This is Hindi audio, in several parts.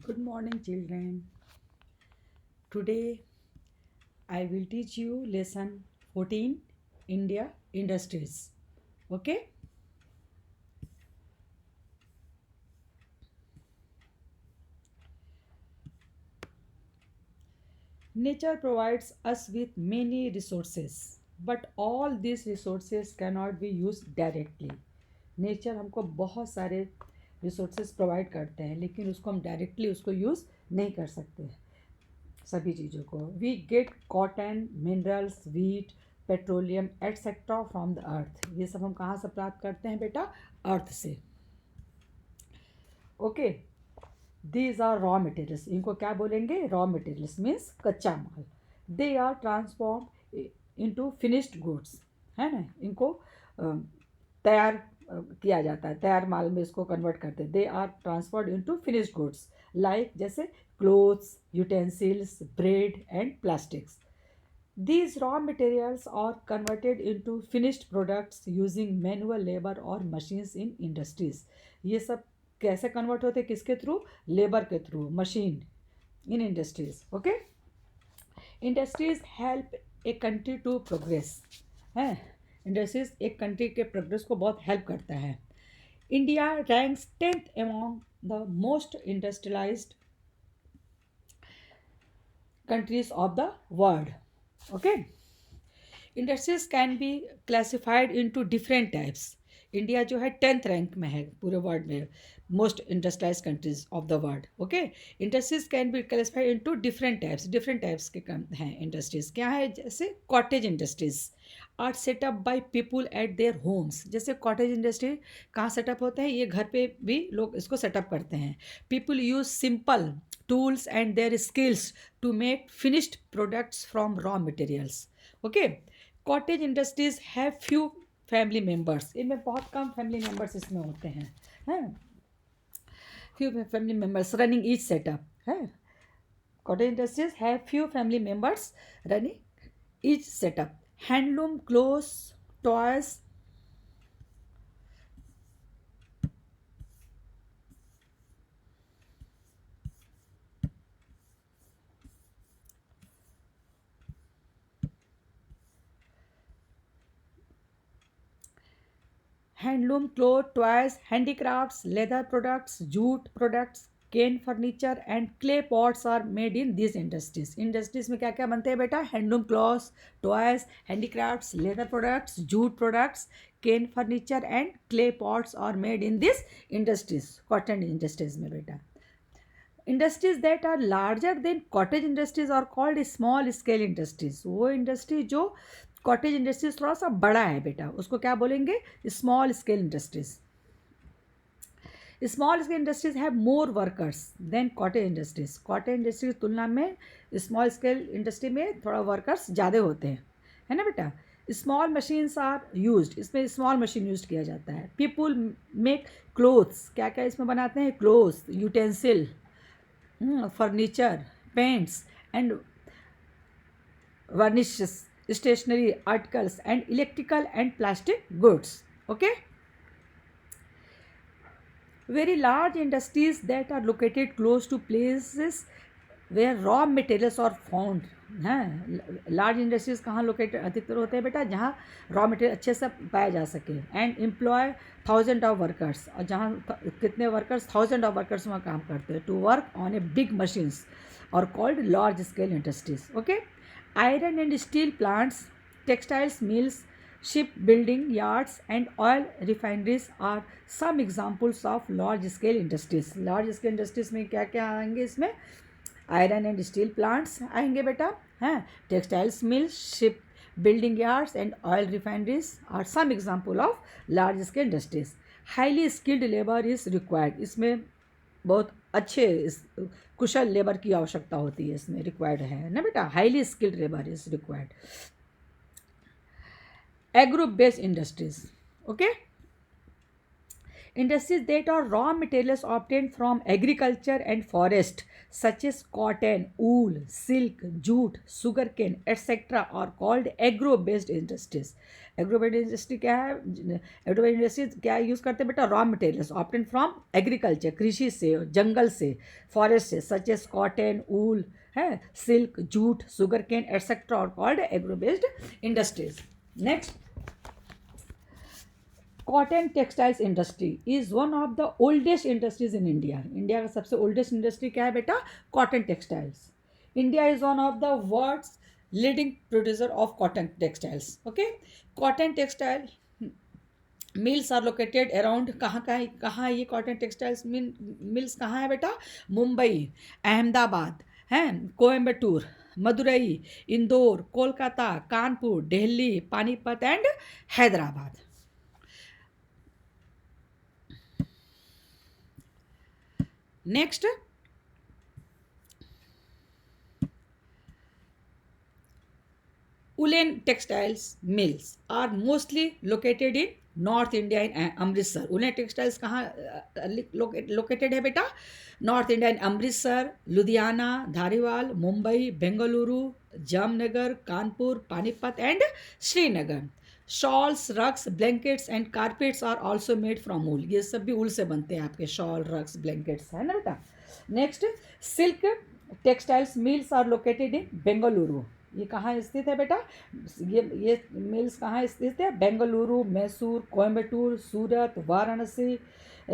Good morning, children. Today I will teach you lesson 14 India Industries. Okay? Nature provides us with many resources, but all these resources cannot be used directly. Nature हमको बहुत सारे रिसोर्सेज प्रोवाइड करते हैं लेकिन उसको हम डायरेक्टली उसको यूज़ नहीं कर सकते सभी चीज़ों को we get cotton minerals wheat petroleum etcetera from the earth ये सब हम कहाँ से प्राप्त करते हैं बेटा अर्थ से okay these are raw materials इनको क्या बोलेंगे रॉ मटेरियल्स मीन्स कच्चा माल they are transform into finished goods है ना इनको तैयार किया जाता है तैयार माल में इसको कन्वर्ट करते हैं they are transferred into finished goods like जैसे clothes utensils bread and plastics these raw materials are converted into finished products using manual labor or machines in industries. ये सब कैसे कन्वर्ट होते हैं किसके थ्रू लेबर के through machine in industries okay industries help a country to progress है इंडस्ट्रीज एक कंट्री के प्रोग्रेस को बहुत हेल्प करता है India ranks 10th among the most industrialized countries of the world. Okay, industries can be classified into different types India जो है 10th रैंक में है पूरे वर्ल्ड में most industrialise countries of the world okay industries can be classified into different types के हैं इंडस्ट्रीज क्या है जैसे cottage industries are set up by people at their homes जैसे कॉटेज इंडस्ट्री कहाँ सेटअप होते हैं ये घर पे भी लोग इसको सेटअप करते हैं people use simple tools and their skills to make finished products from raw materials okay cottage industries have few family members इनमें बहुत कम फैमिली मेम्बर्स इसमें होते हैं few family members running each setup है cottage industries have few family members running each setup handloom clothes toys handloom cloth toys handicrafts leather products jute products cane furniture and clay pots are made in this industries में क्या क्या बनते हैं बेटा handloom clothes toys handicrafts leather products jute products cane furniture and clay pots are made in this industries cotton industries में बेटा industries that are larger than cottage industries are called small scale industries वो इंडस्ट्री जो कॉटेज इंडस्ट्रीज थोड़ा सा बड़ा है बेटा उसको क्या बोलेंगे small scale industries small scale industries have more workers than cottage industry की तुलना में स्मॉल स्केल इंडस्ट्री में थोड़ा वर्कर्स ज़्यादा होते हैं है ना बेटा स्मॉल मशीन्स आर यूज्ड इसमें स्मॉल मशीन यूज किया जाता है पीपुल मेक क्लोथ्स क्या क्या इसमें बनाते हैं clothes utensil furniture paints and varnishes stationery articles and electrical and plastic goods okay very large industries that are located close to places where raw materials are found हैं लार्ज इंडस्ट्रीज कहाँ लोकेटेड अधिकतर होते हैं बेटा जहाँ रॉ मटेरियल अच्छे से पाया जा सके एंड एम्प्लॉय 1000 ऑफ वर्कर्स और जहाँ कितने वर्कर्स 1000 ऑफ वर्कर्स वहाँ काम करते हैं to work on a big machines और called large scale industries okay iron and steel plants, textiles mills, shipbuilding yards and oil refineries are some examples of large scale industries. Large scale industries में क्या क्या आएंगे इसमें आयरन एंड स्टील प्लांट्स आएंगे बेटा हैं textiles mills ship building yards and oil refineries are some example of large scale industries highly skilled labour is required इसमें बहुत अच्छे कुशल लेबर की आवश्यकता होती है इसमें रिक्वायर्ड है ना बेटा highly skilled labour is required agro based industries okay Industries that are raw materials obtained from agriculture and forest, such as cotton, wool, silk, jute, sugarcane, etc., are called agro-based industries. Agro-based industry क्या है? agro-based industries क्या यूज़ करते हैं बेटा? Raw materials obtain from agriculture, कृषि से, जंगल से, फॉरेस्ट से, सच एस कॉटन, वूल है, silk, jute, sugar cane etcetera और called agro based industries. Next, cotton textiles industry is one of the oldest industries in India. India का सबसे ओल्डेस्ट इंडस्ट्री क्या है बेटा? Cotton textiles. India is one of the world's leading producer of cotton textiles. Okay, cotton textile mills are located around, कहाँ ये कॉटन टेक्सटाइल्स मिल्स कहाँ है बेटा? मुंबई, अहमदाबाद, हैं, Coimbatore, Madurai, Indore, Kolkata, Kanpur, Delhi, Panipat and Hyderabad. Next, woolen textiles mills are mostly located in north India in Amritsar. Woollen textiles कहाँ लोकेटेड है बेटा? North India in Amritsar, Ludhiana, Dhariwal, Mumbai, Bengaluru, Jamnagar, Kanpur, Panipat and Srinagar. Shawls, rugs, blankets and carpets are also made from wool. ये सब भी वूल से बनते हैं आपके शॉल, रग्स, ब्लैंकेट्स, है ना बेटा. Next, silk textiles mills are located in Bengaluru. ये कहाँ स्थित है बेटा? ये मिल्स कहाँ स्थित है? Bengaluru, Mysore, Coimbatore, Surat, Varanasi,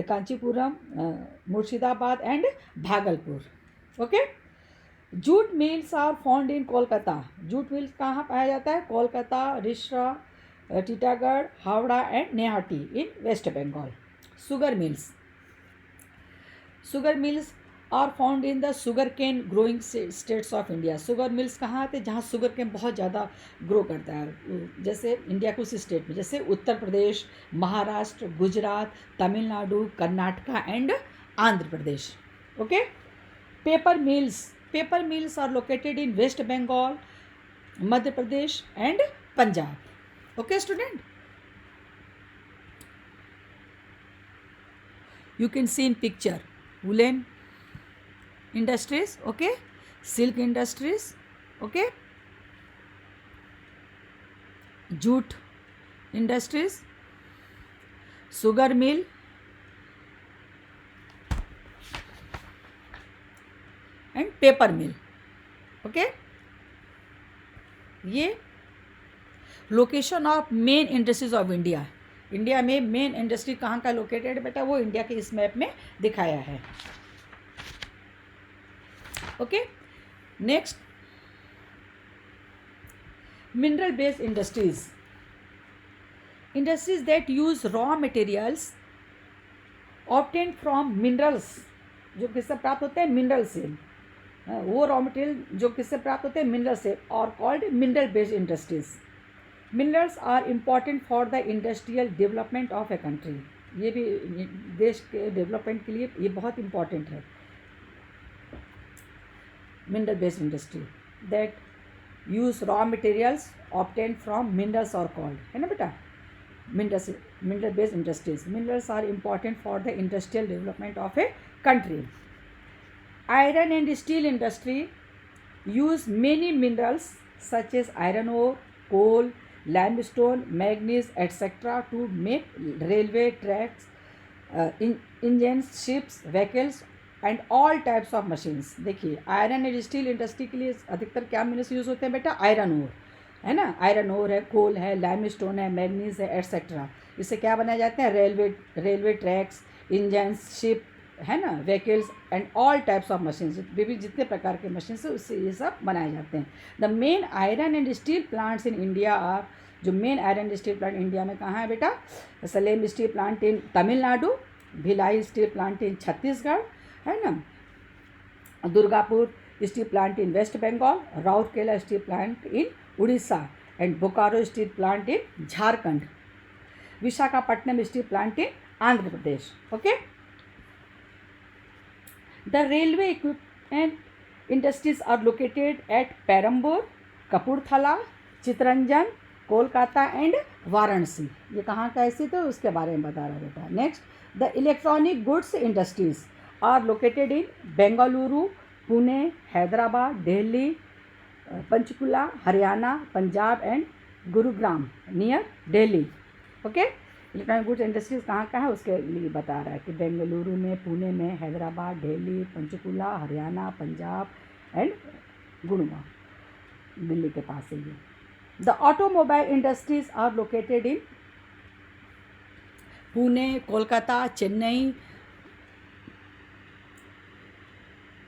Kanchipuram, Murshidabad and Bhagalpur. Okay. Jute mills are found in Kolkata. Jute mills कहाँ पाया जाता है? Kolkata, Rishra, Titagarh, Howrah and Naihati in waste Bengal. Sugar mills are found in the sugar cane growing states of India. Sugar mills कहाँ आते हैं? जहाँ शुगर केन बहुत ज़्यादा ग्रो करता है. जैसे इंडिया के उस स्टेट में, जैसे Uttar Pradesh, Maharashtra, Gujarat, Tamil Nadu, Karnataka and Andhra Pradesh. Okay. Paper mills are located in waste Bengal, Madhya Pradesh and Punjab. Okay student, you can see in picture woolen industries, okay, silk industries, okay, jute industries, sugar mill, and paper mill. okay, ये location of main industries of India. India में मेन इंडस्ट्री कहाँ का लोकेटेड है बेटा? वो इंडिया के इस मैप में दिखाया है. Okay. Next, mineral based industries that use raw materials obtain from minerals. जो किससे प्राप्त होते हैं? मिनरल से. वो रॉ मटेरियल जो किससे प्राप्त होते हैं? मिनरल से, और called mineral based industries. Minerals are important for the industrial development of a country. ये भी देश के डेवलपमेंट के लिए ये बहुत इम्पॉर्टेंट है. Mineral based industry that use raw materials obtain from minerals और कॉल्ड, है ना बेटा, mineral based industries. Minerals are important for the industrial development of a country. Iron and steel industry use many minerals such as iron ore, coal, limestone, manganese, etc. to make railway tracks, engines, ships, vehicles and all types of machines. देखिए, आयरन एंड स्टील इंडस्ट्री के लिए अधिकतर क्या मिनरल्स यूज़ होते हैं बेटा? आयरन ओर, है ना, आयरन ओर है, कोल है, लाइमस्टोन है, मैग्नीज है, एटसेट्रा. इससे क्या बनाए जाते हैं? रेलवे ट्रैक्स, इंजन्स, शिप, है ना, vehicles and all types of machines. विभिन्न जितने प्रकार के मशीन है उससे ये सब बनाए जाते हैं. The main iron and steel plants in India are. जो main iron and steel plant India में कहाँ है बेटा? Salem steel plant in Tamil Nadu, Bhilai steel plant in Chhattisgarh, है ना, Durgapur steel plant in waste Bengal, Rourkela steel plant in Orissa and Bokaro steel plant in Jharkhand, Visakhapatnam steel plant in Andhra Pradesh. Okay. The railway equipment industries are located at Perambur, Kapurthala, Chittaranjan, Kolkata and Varanasi. ये कहाँ का स्थित है उसके बारे में बता रहा है बेटा। Next, the electronic goods industries are located in Bengaluru, Pune, Hyderabad, Delhi, Panchkula, Haryana, Punjab and Gurugram near Delhi. Okay, electronic goods industries कहाँ का है उसके लिए बता रहा है कि बेंगलुरु में, पुणे में, हैदराबाद, दिल्ली, पंचकुला, हरियाणा, पंजाब एंड गुरुग्राम, दिल्ली के पास है ये। The automobile industries are located in Pune, Kolkata, Chennai,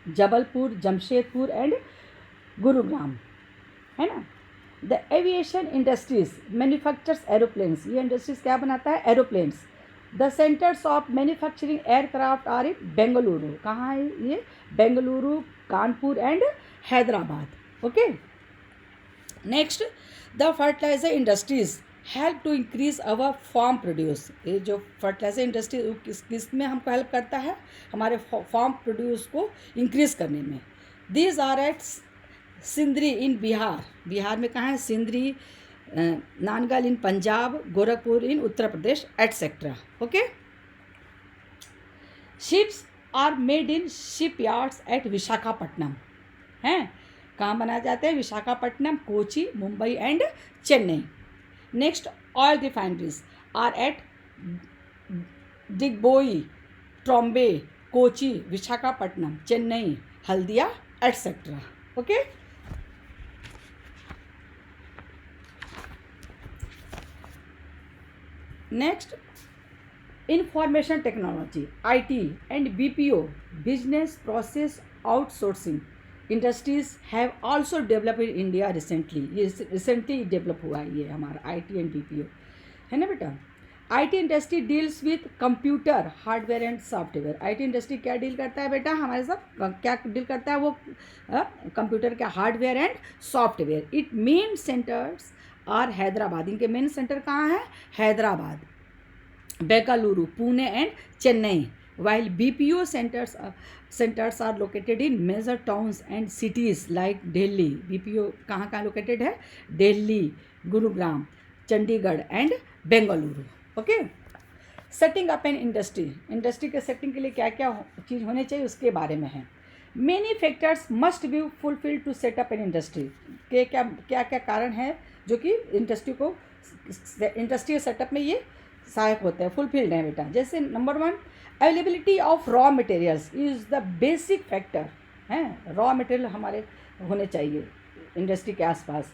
Jabalpur, Jamshedpur and Gurugram, है ना। The aviation industries manufactures aeroplanes, ये इंडस्ट्रीज क्या बनाता है? Aeroplanes. The centres of manufacturing aircraft are in Bengaluru, कहाँ है ये? Bengaluru, Kanpur and Hyderabad. Okay, next, the fertiliser industries help to increase our farm produce. ये जो फर्टिलाइजर इंडस्ट्री किस में हमको हेल्प करता है? हमारे फार्म प्रोड्यूस को इंक्रीज करने में। These are at Sindri in Bihar, Bihar में कहाँ है? Sindri, Nangal in Punjab, Gorakhpur in Uttar Pradesh etcetera. Okay, ships are made in ship yards at Visakhapatnam, हैं कहाँ बनाए जाते हैं? Visakhapatnam, Kochi, Mumbai and Chennai. Next, oil refineries are at Digboi, Trombay, Kochi, Visakhapatnam, Chennai, Haldia etcetera. Okay, next, information technology, IT and BPO, business process outsourcing industries have also develop in India recently. ये रिसेंटली डेवलप हुआ है ये हमारा IT एंड BPO, है ना बेटा। IT industry deals with computer hardware and software. IT industry क्या डील करता है बेटा हमारे साथ? क्या डील करता है वो? कंप्यूटर का hardware and software. IT main centres are Hyderabad, इनके मेन सेंटर कहाँ है? Hyderabad, Bengaluru, Pune and Chennai. while BPO centers are located in major towns and cities like Delhi। BPO कहाँ कहाँ लोकेटेड है? Delhi, Gurugram, Chandigarh and Bengaluru. Okay, setting up an industry, industry के सेटिंग के लिए क्या क्या चीज़ होनी चाहिए उसके बारे में है। Many factors must be fulfil to set up an industry, के क्या क्या क्या कारण है जो कि इंडस्ट्री को, इंडस्ट्री सेटअप में ये सहायक होते हैं, फुलफिल्ड है बेटा। जैसे number 1, availability of raw materials is the basic factor, हैं रॉ मटेरियल हमारे होने चाहिए इंडस्ट्री के आसपास।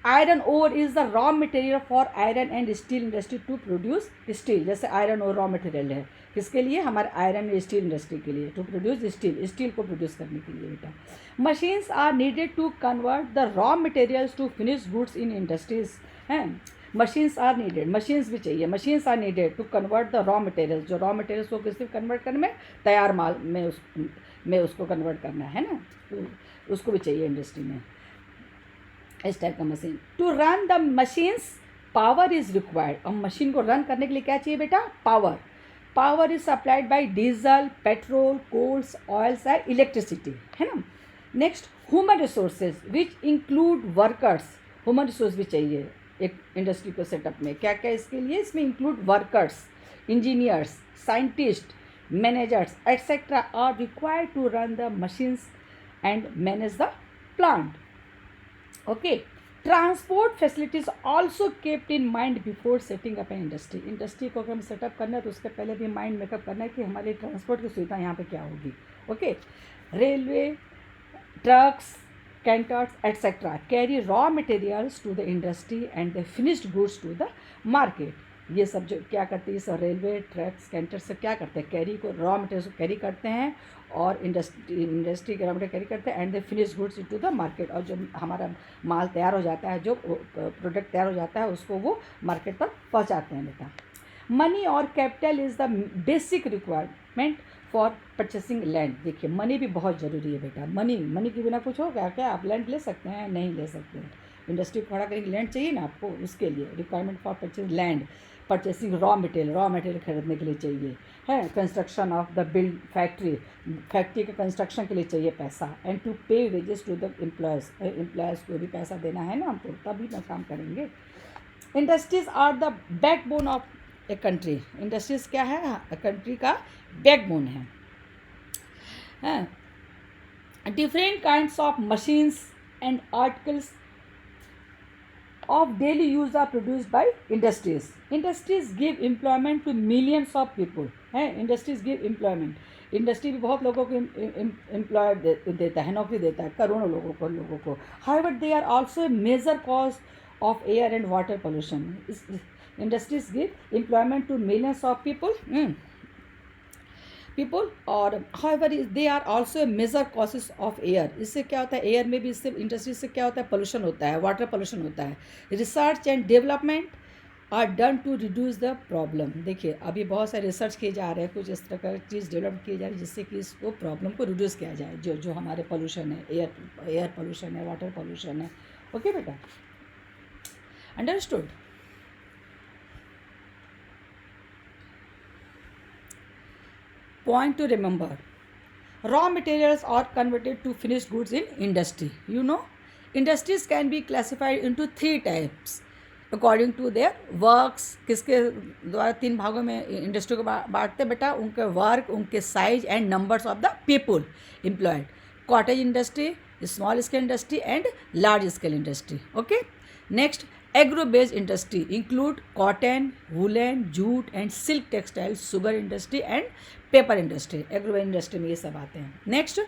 Iron ore is the raw material for iron and steel industry to produce steel. जैसे आयरन ओर रॉ मटेरियल है किसके लिए? हमारे आयरन एंड स्टील इंडस्ट्री के लिए, टू प्रोड्यूस स्टील, स्टील को प्रोड्यूस करने के लिए बेटा। Machines are needed to convert the raw materials to finish goods in industries, हैं मशीन्स आर नीडेड, मशीन्स भी चाहिए। Machines are needed to convert the raw materials, जो रॉ मटेरियल्स को किस कन्वर्ट करने में? तैयार माल में उसको कन्वर्ट करना है ना, तो उसको भी चाहिए इंडस्ट्री में इस टाइप का machine. To run the machines power is required. अब मशीन को रन करने के लिए क्या चाहिए बेटा? Power. Power is supplied by diesel, petrol, coals, oils and electricity, है ना। Next, human resources which include workers. Human resource भी चाहिए एक इंडस्ट्री को सेटअप में। क्या क्या इसके लिए? इसमें include workers, engineers, scientist, managers etcetera are required to run the machines and manage the plant. Okay, transport facilities also kept in mind before setting up an industry. Industry को अगर हम सेटअप करना है तो उसके पहले भी माइंड मेकअप करना है कि हमारी ट्रांसपोर्ट की सुविधा यहाँ पे क्या होगी। Okay, railway, trucks, cantors etc. carry raw materials to the industry and the finished goods to the market। ये सब जो क्या करते हैं, सब रेलवे, ट्रक्स, कैंटर से क्या करते हैं? कैरी को, रॉ मटेरियल्स को कैरी करते हैं और इंडस्ट्री के रॉ मटेरियल कैरी करते हैं and the finish goods to the market. और जो हमारा माल तैयार हो जाता है, जो प्रोडक्ट तैयार हो जाता है, उसको वो मार्केट पर पहुंचाते हैं बेटा। मनी और capital is the basic requirement for purchasing land. देखिए मनी भी बहुत ज़रूरी है बेटा। मनी के बिना कुछ होगा क्या? आप लैंड ले सकते हैं? नहीं ले सकते हैं। इंडस्ट्री को खड़ा करेंगे, लैंड चाहिए ना आपको, उसके लिए requirement for purchasing land, purchasing raw material खरीदने के लिए चाहिए, है construction of the build factory के कंस्ट्रक्शन के लिए चाहिए पैसा, एंड टू पे वेजेस टू द एम्प्लॉयज़ को भी पैसा देना है ना हमको, तभी ना काम करेंगे। Industries are the backbone of a country. Industries क्या है, कंट्री का बैकबोन है. Different kinds of machines and articles of daily use are produced by industries. Industries give employment to millions of people. है, industries give employment. इंडस्ट्री भी बहुत लोगों को एम्प्लॉयड देता है, नौकरी देता है करोड़ों लोगों को. However, they are also a major cause of air and water pollution. Industries give employment to millions of people और however they are also a major causes of air. इससे क्या होता है, एयर में भी इससे इंडस्ट्री से क्या होता है, पोल्यूशन होता है, वाटर पोल्यूशन होता है. Research and development are done to reduce the problem. देखिए अभी बहुत सारे रिसर्च किए जा रहे हैं, कुछ इस तरह का चीज़ डेवलप किए जा रही है जिससे कि इसको प्रॉब्लम को रिड्यूस किया जाए, जो हमारे पोल्यूशन है, एयर पोल्यूशन है, वाटर पोल्यूशन है. ओके बेटा, understood. Point to remember: raw materials are converted to finished goods in industry. You know, industries can be classified into 3 types according to their works. किसके द्वारा 3 भागों में इंडस्ट्री को बांटते बेटा, उनके वर्क, उनके size and numbers of the people employed. Cottage industry, small scale industry and large scale industry. Okay. Next, agro based industry include cotton, woollen, jute and silk textile, sugar industry and paper industry. Agro industry में ये सब आते हैं. Next,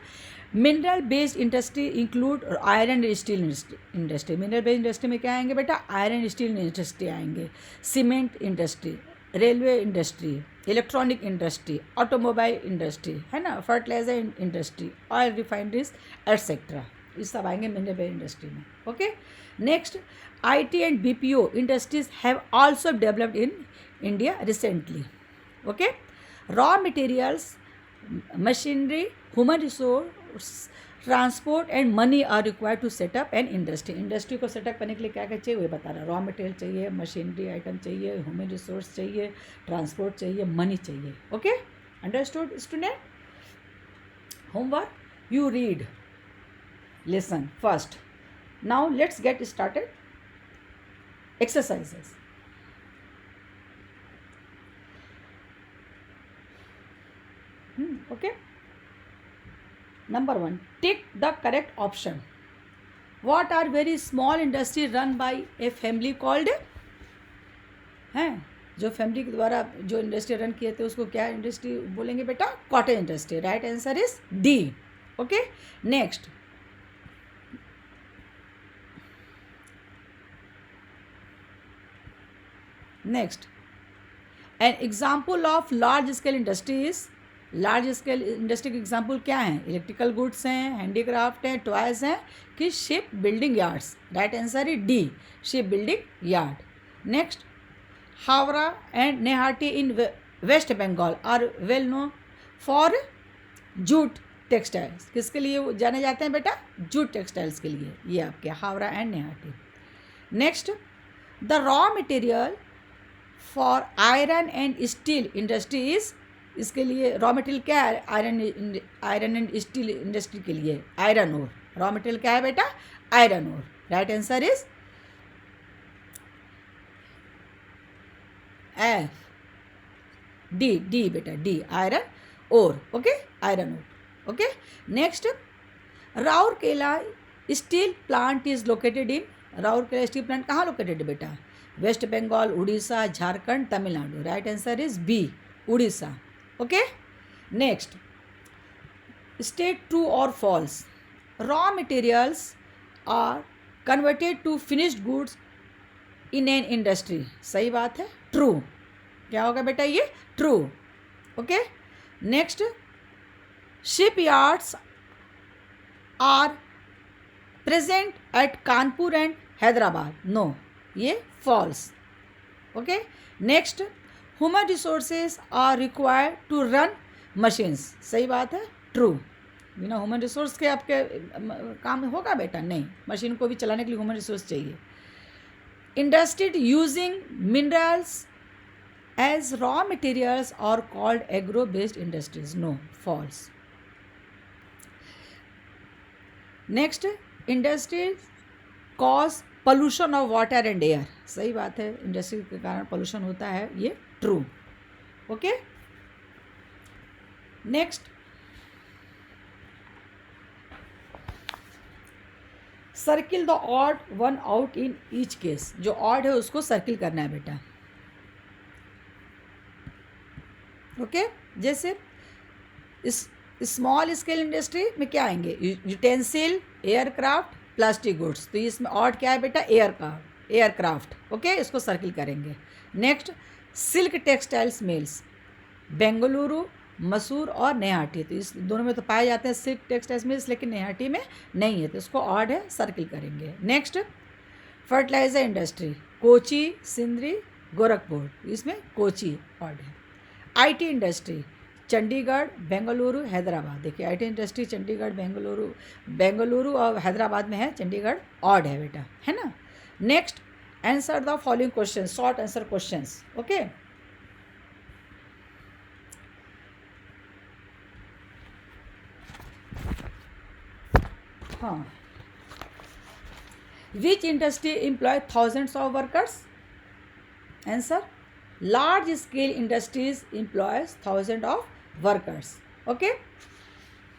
mineral based industry include iron and steel industry. Mineral based industry में क्या आएंगे बेटा, आयरन स्टील इंडस्ट्री आएंगे. Cement industry, railway industry, electronic industry, automobile industry, है ना, fertiliser industry, oil refineries etcetera. ये सब आएंगे मिनरल बेस्ड इंडस्ट्री में. Okay. Next, IT and BPO industries have also developed in India recently. Okay. Raw materials, machinery, human resource, transport and money are required to set up an industry. Industry को सेटअप करने के लिए क्या क्या चाहिए वही बता रहा. रॉ मटेरियल चाहिए, मशीनरी आइटम चाहिए, ह्यूमन रिसोर्स चाहिए, ट्रांसपोर्ट चाहिए, मनी चाहिए. Okay, understood student. Homework, you read, listen first. Now let's get started. Exercises. Okay. Number 1, tick the correct option. What are very small industry run by a family called हैं, जो फैमिली के द्वारा जो इंडस्ट्री रन किए थे उसको क्या इंडस्ट्री बोलेंगे बेटा, cottage industry. Right answer is D. Okay. Next, next, an example of large scale industries. Large scale industry के एग्जाम्पल क्या हैं, इलेक्ट्रिकल गुड्स हैं, हैंडीक्राफ्ट हैं, टॉयज हैं कि ship building yards. Right answer is D, ship building yard. Next, Howrah and Naihati in waste Bengal are well known for jute textiles. किसके लिए वो जाने जाते हैं बेटा, जूट टेक्सटाइल्स के लिए. ये आपके Howrah and Naihati. Next, the raw material for iron and steel industry is, इसके लिए रॉ मटेरियल क्या है, आयरन एंड स्टील इंडस्ट्री के लिए आयरन ओर. रॉ मटेरियल क्या है बेटा, iron ore. Right answer is F, D. D बेटा, D, iron ore. Okay, iron ore. Okay. Next, Rourkela steel plant is located in, Rourkela steel plant कहाँ लोकेटेड है बेटा, West Bengal, Orissa, Jharkhand, Tamil Nadu. Right answer is B, Orissa. Okay. Next, state true और false. Raw materials are converted to finished goods in an industry. सही बात है, ट्रू. क्या होगा बेटा, ये true. Okay. Next, ship yards are present at Kanpur and Hyderabad. No, ये false. Okay. Next, human resources are required to run machines. सही बात है, ट्रू. बिना ह्यूमन रिसोर्स के आपके काम होगा बेटा, नहीं, मशीन को भी चलाने के लिए ह्यूमन रिसोर्स चाहिए. Industry using minerals as raw materials are called agro based industries. No, false. Next, industries cause pollution of water and air, सही बात है, इंडस्ट्री के कारण पोल्यूशन होता है, ये true. Okay, next, circle the odd one out in each case, जो ऑड है उसको सर्किल करना है बेटा। ओके, जैसे इस स्मॉल स्केल इंडस्ट्री में क्या आएंगे, यूटेंसिल, एयरक्राफ्ट, प्लास्टिक गुड्स, तो इसमें ऑड क्या है बेटा, एयरक्राफ्ट। ओके, इसको सर्किल करेंगे। Next, silk textiles mills, Bengaluru, मसूर और नैहाटी, तो इस दोनों में तो पाए जाते हैं सिल्क टेक्सटाइल्स मिल्स, लेकिन नैहाटी में नहीं है, तो इसको ऑड है, सर्किल करेंगे। Next, fertiliser industry, Kochi, Sindri, Gorakhpur, इसमें कोची ऑड है। आईटी इंडस्ट्री, चंडीगढ़, बेंगलुरु, हैदराबाद, देखिए आईटी इंडस्ट्री चंडीगढ़, बेंगलुरु और हैदराबाद में है, चंडीगढ़ ऑड है बेटा, है ना। Next, answer the following question, short answer questions. Okay, हाँ, which industry employ thousands of workers, answer, large scale industries employs thousands of workers. Okay,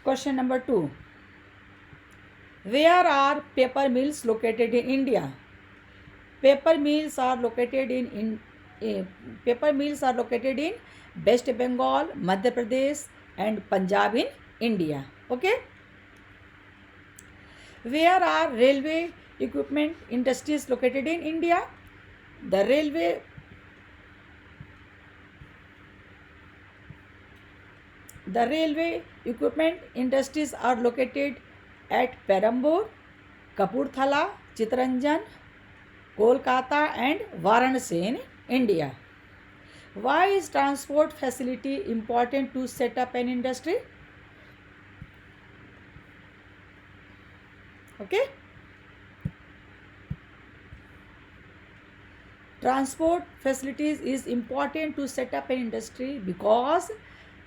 question number 2, where are paper mills located in India? Paper mills are located in West Bengal, Madhya Pradesh and Punjab in India. Okay, where are railway equipment industries located in India? The railway equipment industries are located at Perambur, Kapurthala, Chittaranjan, Kolkata and Varanasi in India. Why is transport facility important to set up an industry? Okay, transport facilities is important to set up an industry because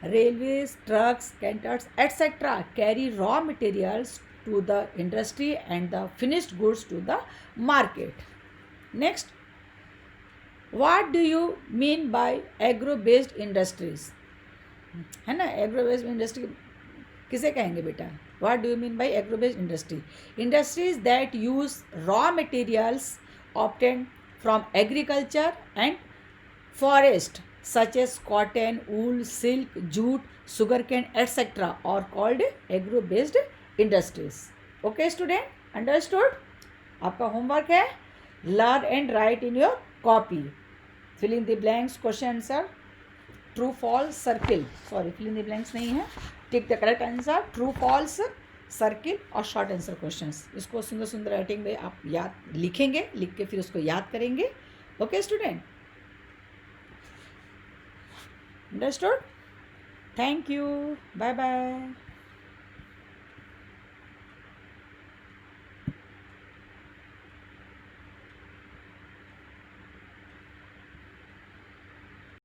railways, trucks, cantors, etc. carry raw materials to the industry and the finished goods to the market. Next, what do you mean by agro based industries? है ना, एग्रो बेस्ड इंडस्ट्री किसे कहेंगे बेटा, what do you mean by agro based industry? Industries that use raw materials obtained from agriculture and forest such as cotton, wool, silk, jute, sugarcane, etc. are called agro based industries. Okay student, understood? आपका होमवर्क है, learn and write in your copy, fill in the blanks, question answer, true false, circle, sorry fill in the blanks नहीं है, tick the correct answer, true false, circle और शॉर्ट आंसर क्वेश्चंस। इसको सुंदर सुंदर राइटिंग में आप याद लिखेंगे, लिख के फिर उसको याद करेंगे। Okay student, understood? Thank you, bye bye.